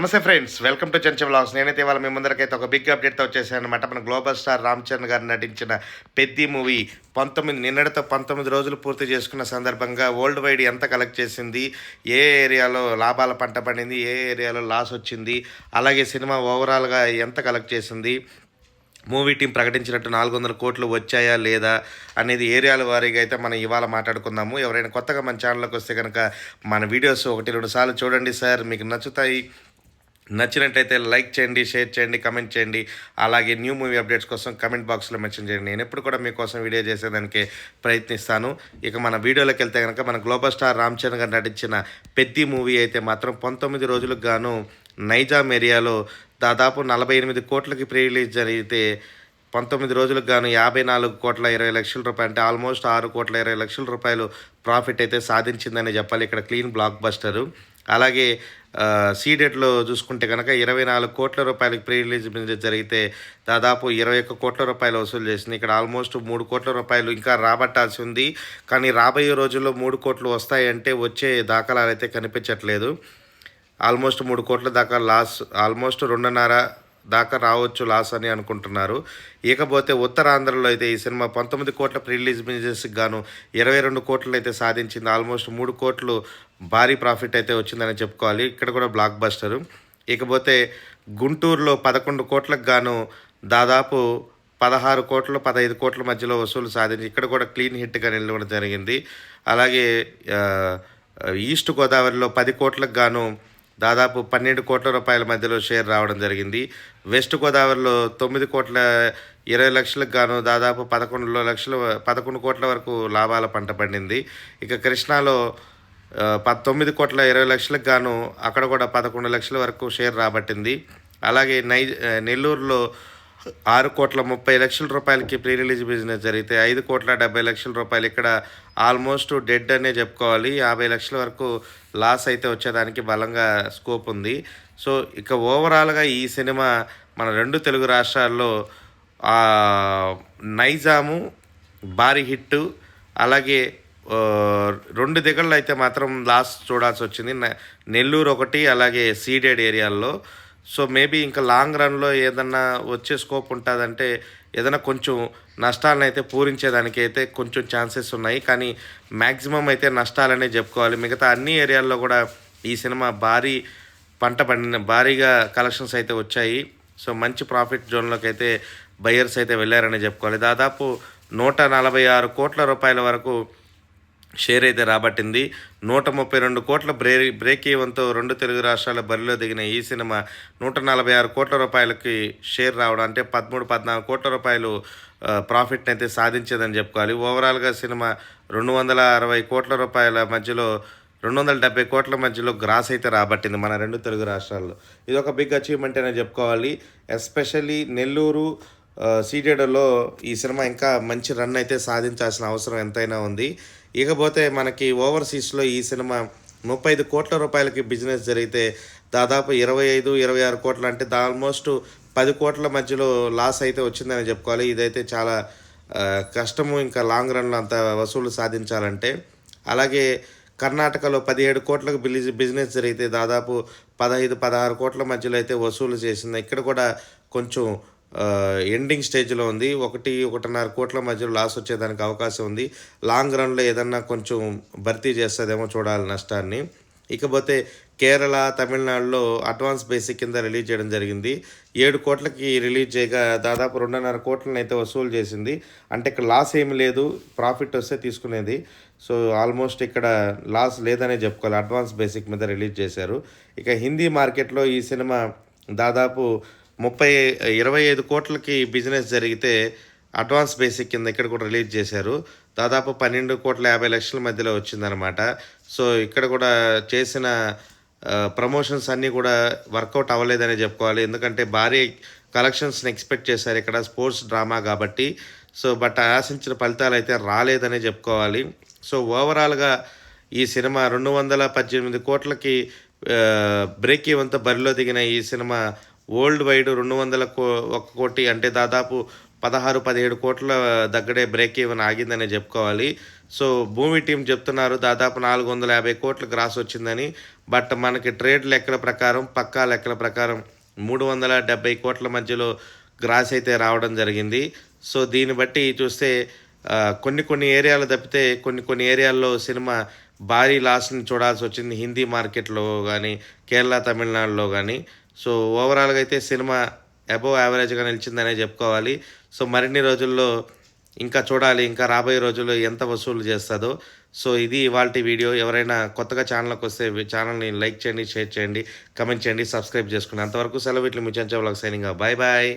నమస్తే friends, welcome to Chenchu vlogs. నేనైతే ఇవాళ మీ ముందరకైతే ఒక బిగ్ అప్డేట్‌తో వచ్చేసాను అనమాట. మన గ్లోబల్ స్టార్ రామ్ చరణ్ గారు నటించిన 'పెద్ది' మూవీ నిన్నటితో 19 రోజులు పూర్తి చేసుకున్న సందర్భంగా వరల్డ్ వైడ్ ఎంత కలెక్ట్ చేసింది, ఏ ఏరియాలో లాభాల పంట పండింది, ఏ ఏరియాలో లాస్ వచ్చింది, అలాగే సినిమా ఓవరాల్‌గా ఎంత కలెక్ట్ చేసింది, మూవీ టీం ప్రకటించినట్టు 400 కోట్లు వచ్చాయా లేదా అనేది ఏరియాల వారీగా అయితే మనం ఇవాళ మాట్లాడుకుందాము. ఎవరైనా కొత్తగా మన ఛానల్‌లోకి వస్తే కనుక మన వీడియోస్ 1, 2 సార్లు చూడండి సార్, మీకు నచ్చుతాయి. నచ్చినట్టయితే లైక్ చేయండి, షేర్ చేయండి, కమెంట్ చేయండి. అలాగే న్యూ మూవీ అప్డేట్స్ కోసం కమెంట్ బాక్స్లో మెన్షన్ చేయండి. నేను ఎప్పుడు కూడా మీకోసం వీడియో చేసేదానికి ప్రయత్నిస్తాను. ఇక మన వీడియోలోకి వెళ్తే కనుక మన గ్లోబల్ స్టార్ రామ్ చరణ్ గారు నటించిన 'పెద్ది' మూవీ అయితే మాత్రం 19 రోజులకు గాను నైజాం ఏరియాలో దాదాపు 48 కోట్లకి ప్రీ రిలీజ్ జరిగితే 19 రోజులకు గాను 54,20,00,000 రూపాయలు, అంటే ఆల్మోస్ట్ 6,20,00,000 ప్రాఫిట్ అయితే సాధించిందని చెప్పాలి. ఇక్కడ క్లీన్ బ్లాక్ బస్టరు. అలాగే సీడెడ్లో చూసుకుంటే కనుక 24 కోట్ల రూపాయలకి ప్రీ రిలీజ్ బిజినెస్ జరిగితే దాదాపు 21 కోట్ల రూపాయలు వసూలు చేసింది. ఇక్కడ ఆల్మోస్ట్ 3 కోట్ల రూపాయలు ఇంకా రాబట్టాల్సి ఉంది. కానీ రాబోయే రోజుల్లో 3 కోట్లు వస్తాయంటే వచ్చే దాఖలాలు అయితే కనిపించట్లేదు. ఆల్మోస్ట్ 3 కోట్ల దాకా లాస్, ఆల్మోస్ట్ 2.5 దాకా రావచ్చు లాస్ అని అనుకుంటున్నారు. ఇకపోతే ఉత్తరాంధ్రలో అయితే ఈ సినిమా 19 కోట్ల ప్రీ రిలీజ్ బిజినెస్కి గాను 22 కోట్లు అయితే సాధించింది. ఆల్మోస్ట్ 3 కోట్లు భారీ ప్రాఫిట్ అయితే వచ్చిందని చెప్పుకోవాలి. ఇక్కడ కూడా బ్లాక్ బస్టరు. ఇకపోతే గుంటూరులో 11 కోట్లకు గాను దాదాపు 16 కోట్లు 15 కోట్ల మధ్యలో వసూలు సాధించి ఇక్కడ కూడా క్లీన్ హిట్గా నిలవడం జరిగింది. అలాగే ఈస్ట్ గోదావరిలో 10 కోట్లకు గాను దాదాపు 12 కోట్ల రూపాయల మధ్యలో షేర్ రావడం జరిగింది. వెస్ట్ గోదావరిలో 9 కోట్ల 20 లక్షలకు గాను దాదాపు 11 కోట్ల వరకు లాభాల పంట పండింది. ఇక కృష్ణాలో 9 కోట్ల 20 లక్షలకు గాను అక్కడ కూడా 11 లక్షల వరకు షేర్ రాబట్టింది. అలాగే నెల్లూరులో 6,30,00,000 రూపాయలకి ప్రీ రిలీజ్ బిజినెస్ జరిగితే 5,70,00,000 రూపాయలు ఇక్కడ ఆల్మోస్ట్ డెడ్ అనే చెప్పుకోవాలి. 50 లక్షల వరకు లాస్ అయితే వచ్చేదానికి బలంగా స్కోప్ ఉంది. సో ఇక ఓవరాల్గా ఈ సినిమా మన 2 తెలుగు రాష్ట్రాల్లో నైజాము భారీ హిట్టు, అలాగే 2 దిగళ్ళు అయితే మాత్రం లాస్ చూడాల్సి వచ్చింది. నెల్లూరు ఒకటి, అలాగే సీడెడ్ ఏరియాల్లో. సో మేబీ ఇంకా లాంగ్ రన్లో ఏదన్నా వచ్చే స్కోప్ ఉంటుందంటే ఏదైనా కొంచెం నష్టాలను అయితే పూరించేదానికి అయితే కొంచెం ఛాన్సెస్ ఉన్నాయి. కానీ మ్యాక్సిమం అయితే నష్టాలనే చెప్పుకోవాలి. మిగతా అన్ని ఏరియాల్లో కూడా ఈ సినిమా భారీగా కలెక్షన్స్ అయితే వచ్చాయి. సో మంచి ప్రాఫిట్ జోన్లోకి అయితే బయర్స్ అయితే వెళ్ళారని చెప్పుకోవాలి. దాదాపు 146 కోట్ల రూపాయల వరకు షేర్ అయితే రాబట్టింది. 132 కోట్ల బ్రేక్ ఈవెన్తో 2 తెలుగు రాష్ట్రాల బరిలో దిగిన ఈ సినిమా 146 కోట్ల రూపాయలకి షేర్ రావడం అంటే 13-14 కోట్ల రూపాయలు ప్రాఫిట్ని అయితే సాధించేదని చెప్పుకోవాలి. ఓవరాల్గా సినిమా 260 కోట్ల రూపాయల మధ్యలో 270 కోట్ల మధ్యలో గ్రాస్ అయితే రాబట్టింది మన 2 తెలుగు రాష్ట్రాల్లో. ఇది ఒక బిగ్ అచీవ్మెంట్ అనే చెప్పుకోవాలి. ఎస్పెషల్లీ నెల్లూరు సీడెడ్లో ఈ సినిమా ఇంకా మంచి రన్ అయితే సాధించాల్సిన అవసరం ఎంతైనా ఉంది. ఇకపోతే మనకి ఓవర్సీస్లో ఈ సినిమా 35 కోట్ల రూపాయలకి బిజినెస్ జరిగితే దాదాపు 25-26 కోట్లు, అంటే ఆల్మోస్ట్ 10 కోట్ల మధ్యలో లాస్ అయితే వచ్చిందని చెప్పుకోవాలి. ఇదైతే చాలా కష్టము ఇంకా లాంగ్ రన్లో అంత వసూలు సాధించాలంటే. అలాగే కర్ణాటకలో 17 కోట్లకు బిజినెస్ జరిగితే దాదాపు 15-16 కోట్ల మధ్యలో అయితే వసూలు చేసింది. ఇక్కడ కూడా కొంచెం ఎండింగ్ స్టేజ్లో ఉంది. 1-1.5 కోట్ల మధ్యలో లాస్ వచ్చేదానికి అవకాశం ఉంది. లాంగ్ రన్లో ఏదన్నా కొంచెం భర్తీ చేస్తుందేమో చూడాలి నష్టాన్ని. ఇకపోతే కేరళ, తమిళనాడులో అడ్వాన్స్ బేసిక్ కింద రిలీజ్ చేయడం జరిగింది. 7 కోట్లకి రిలీజ్ చేయగా దాదాపు 2.5 కోట్లను అయితే వసూలు చేసింది. అంటే ఇక్కడ లాస్ ఏమి లేదు, ప్రాఫిట్ వస్తే తీసుకునేది. సో ఆల్మోస్ట్ ఇక్కడ లాస్ లేదనే చెప్పుకోవాలి. అడ్వాన్స్ బేసిక్ మీద రిలీజ్ చేశారు. ఇక హిందీ మార్కెట్లో ఈ సినిమా దాదాపు 25 కోట్లకి బిజినెస్ జరిగితే అడ్వాన్స్ బేసిక్ కింద ఇక్కడ కూడా రిలీజ్ చేశారు. దాదాపు 12,50,00,000 మధ్యలో వచ్చిందనమాట. సో ఇక్కడ కూడా చేసిన ప్రమోషన్స్ అన్నీ కూడా వర్కౌట్ అవ్వలేదని చెప్పుకోవాలి. ఎందుకంటే భారీ కలెక్షన్స్ని ఎక్స్పెక్ట్ చేశారు ఇక్కడ, స్పోర్ట్స్ డ్రామా కాబట్టి. సో బట్ ఆశించిన ఫలితాలు అయితే రాలేదనే చెప్పుకోవాలి. సో ఓవరాల్గా ఈ సినిమా 218 కోట్లకి బ్రేక్ ఈవెన్తో బరిలో దిగిన ఈ సినిమా వరల్డ్ వైడ్ 201 కోటి, అంటే దాదాపు 16-17 కోట్ల దగ్గరే బ్రేక్ ఈవెన్ ఆగిందనే చెప్పుకోవాలి. సో భూమి టీం చెప్తున్నారు దాదాపు 450 కోట్ల గ్రాస్ వచ్చిందని. బట్ మనకి ట్రేడ్ లెక్కల ప్రకారం, పక్కా లెక్కల ప్రకారం 370 కోట్ల మధ్యలో గ్రాస్ అయితే రావడం జరిగింది. సో దీన్ని బట్టి చూస్తే కొన్ని ఏరియాలు తప్పితే కొన్ని ఏరియాల్లో సినిమా భారీ లాస్‌ని చూడాల్సొచ్చింది. హిందీ మార్కెట్‌లో గానీ, కేరళ, తమిళనాడులో గానీ. సో ఓవరాల్‌గా అయితే సినిమా అబోవ్ యావరేజ్‌గా నిలిచిందనే చెప్పుకోవాలి. సో మరిన్ని రోజుల్లో ఇంకా చూడాలి. ఇంకా రాబోయే రోజుల్లో ఎంత వసూలు చేస్తదో. సో ఇది ఇవాల్టి వీడియో. ఎవరైనా కొత్తగా ఛానల్‌కొస్తే ఛానల్‌ని లైక్ చేయండి, షేర్ చేయండి, కామెంట్ చేయండి, సబ్స్క్రైబ్ చేసుకోండి. అంతవరకు సెలవు. ఇట్లు మీ Chencha vlogs signing off. Bye bye.